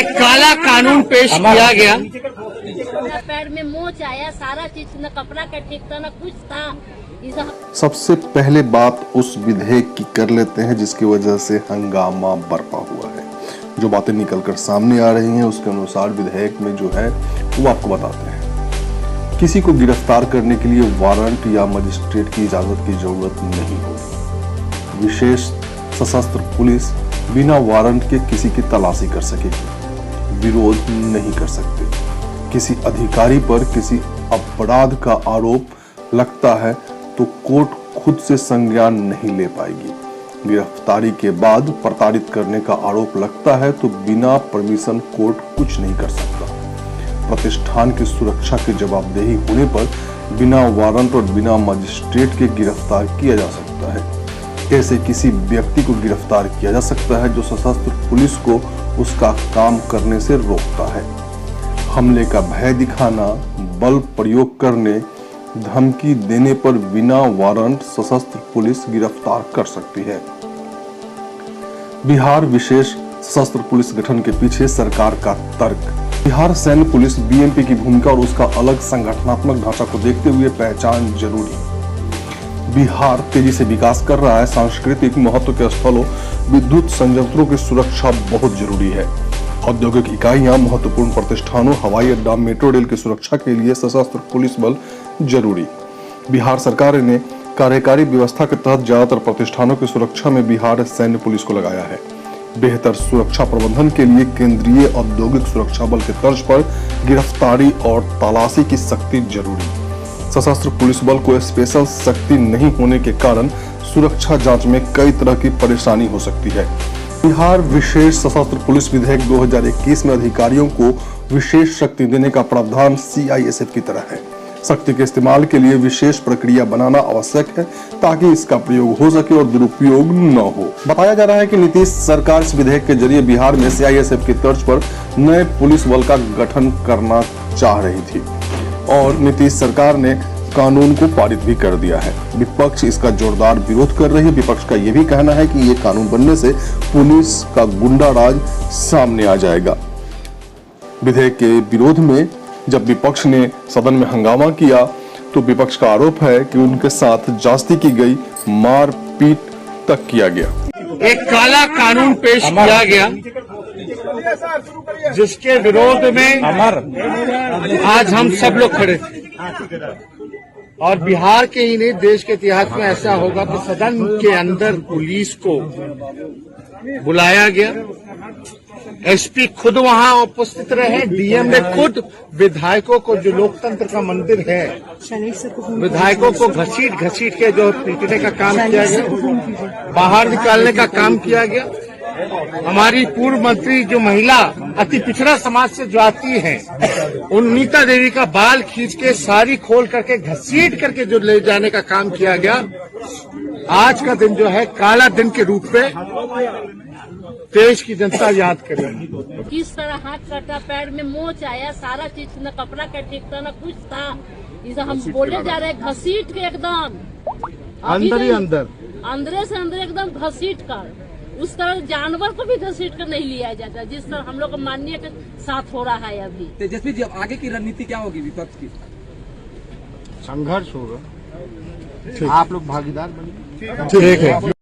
एक काला कानून पेश किया गया। पैर में मोच आया, सारा चीज न कपड़ा का ठीक था न कुछ था। सबसे पहले बात उस विधेयक की कर लेते हैं जिसकी वजह से हंगामा बरपा हुआ है। जो बातें निकलकर सामने आ रही हैं उसके अनुसार विधेयक में जो है वो आपको बताते हैं। किसी को गिरफ्तार करने के लिए वारंट या मजिस्ट्रेट की इजाजत की जरूरत नहीं होगी। विशेष सशस्त्र पुलिस बिना वारंट के किसी की तलाशी कर सकेगी, विरोध नहीं कर सकते। किसी अधिकारी पर किसी अपराध का आरोप लगता है तो कोर्ट खुद से संज्ञान नहीं ले पाएगी। गिरफ्तारी के बाद प्रताड़ित करने का आरोप लगता है तो बिना परमिशन कोर्ट कुछ नहीं कर सकता। प्रतिष्ठान की सुरक्षा की जवाबदेही होने पर बिना वारंट और बिना मजिस्ट्रेट के गिरफ्तार किया जा सकता है। ऐसे किसी व्यक्ति को गिरफ्तार किया जा सकता है जो सशस्त्र पुलिस को उसका काम करने से रोकता है। हमले का भय दिखाना, बल प्रयोग करने, धमकी देने पर बिना वारंट सशस्त्र पुलिस गिरफ्तार कर सकती है। बिहार विशेष सशस्त्र पुलिस गठन के पीछे सरकार का तर्क। बिहार सैन्य पुलिस बीएमपी की भूमिका और उसका अलग संगठनात्मक ढांचा को देखते हुए पहचान जरूरी। बिहार तेजी से विकास कर रहा है। सांस्कृतिक महत्व के स्थलों, विद्युत संयंत्रों की सुरक्षा बहुत जरूरी है। औद्योगिक इकाइयां, महत्वपूर्ण प्रतिष्ठानों, हवाई अड्डा, मेट्रो रेल की सुरक्षा के लिए सशस्त्र पुलिस बल जरूरी। बिहार सरकार ने कार्यकारी व्यवस्था के तहत ज्यादातर प्रतिष्ठानों की सुरक्षा में बिहार सैन्य पुलिस को लगाया है। बेहतर सुरक्षा प्रबंधन के लिए केंद्रीय औद्योगिक सुरक्षा बल के तर्ज पर गिरफ्तारी और तलाशी की सख्ती जरूरी। सशस्त्र पुलिस बल को स्पेशल शक्ति नहीं होने के कारण सुरक्षा जांच में कई तरह की परेशानी हो सकती है। बिहार विशेष सशस्त्र पुलिस विधेयक 2021 में अधिकारियों को विशेष शक्ति देने का प्रावधान सीआईएसएफ की तरह है। शक्ति के इस्तेमाल के लिए विशेष प्रक्रिया बनाना आवश्यक है ताकि इसका प्रयोग हो सके और दुरुपयोग न हो। बताया जा रहा है कि नीतीश सरकार इस विधेयक के जरिए बिहार में सीआईएसएफ की तर्ज पर नए पुलिस बल का गठन करना चाह रही थी और नीतीश सरकार ने कानून को पारित भी कर दिया है। विपक्ष इसका जोरदार विरोध कर रही है। विपक्ष का यह भी कहना है कि ये कानून बनने से पुलिस का गुंडा राज सामने आ जाएगा। विधेयक के विरोध में जब विपक्ष ने सदन में हंगामा किया तो विपक्ष का आरोप है कि उनके साथ जास्ती की गई, मारपीट तक किया गया। एक काला कानून पेश किया गया जिसके विरोध में आज हम सब लोग खड़े थे और बिहार के ही नहीं देश के इतिहास में ऐसा होगा कि सदन के अंदर पुलिस को बुलाया गया। एसपी खुद वहां उपस्थित रहे, डीएम ने खुद विधायकों को, जो लोकतंत्र का मंदिर है, विधायकों को घसीट घसीट के जो पीटने का काम किया गया, बाहर निकालने का काम किया गया। हमारी पूर्व मंत्री जो महिला अति पिछड़ा समाज से जो आती है, उन नीता देवी का बाल खींच के साड़ी खोल करके घसीट करके जो ले जाने का काम किया गया। आज का दिन जो है काला दिन के रूप में देश की जनता याद करेगी। किस तरह हाथ कटा, पैर में मोच आया, सारा चीज न कपड़ा का ठीक था न कुछ था। इसे हम बोले जा रहे घसीट के एकदम अंदर ही अंदर, अंदर से अंदर एकदम घसीट कर, उस तरह जानवर को भी घसीट कर नहीं लिया जाता जिस तरह हम लोग को माननीय के साथ हो रहा है। अभी तेजस्वी जी, अब आगे की रणनीति क्या होगी विपक्ष की? संघर्ष होगा। आप लोग भागीदार बनिए। ठीक है।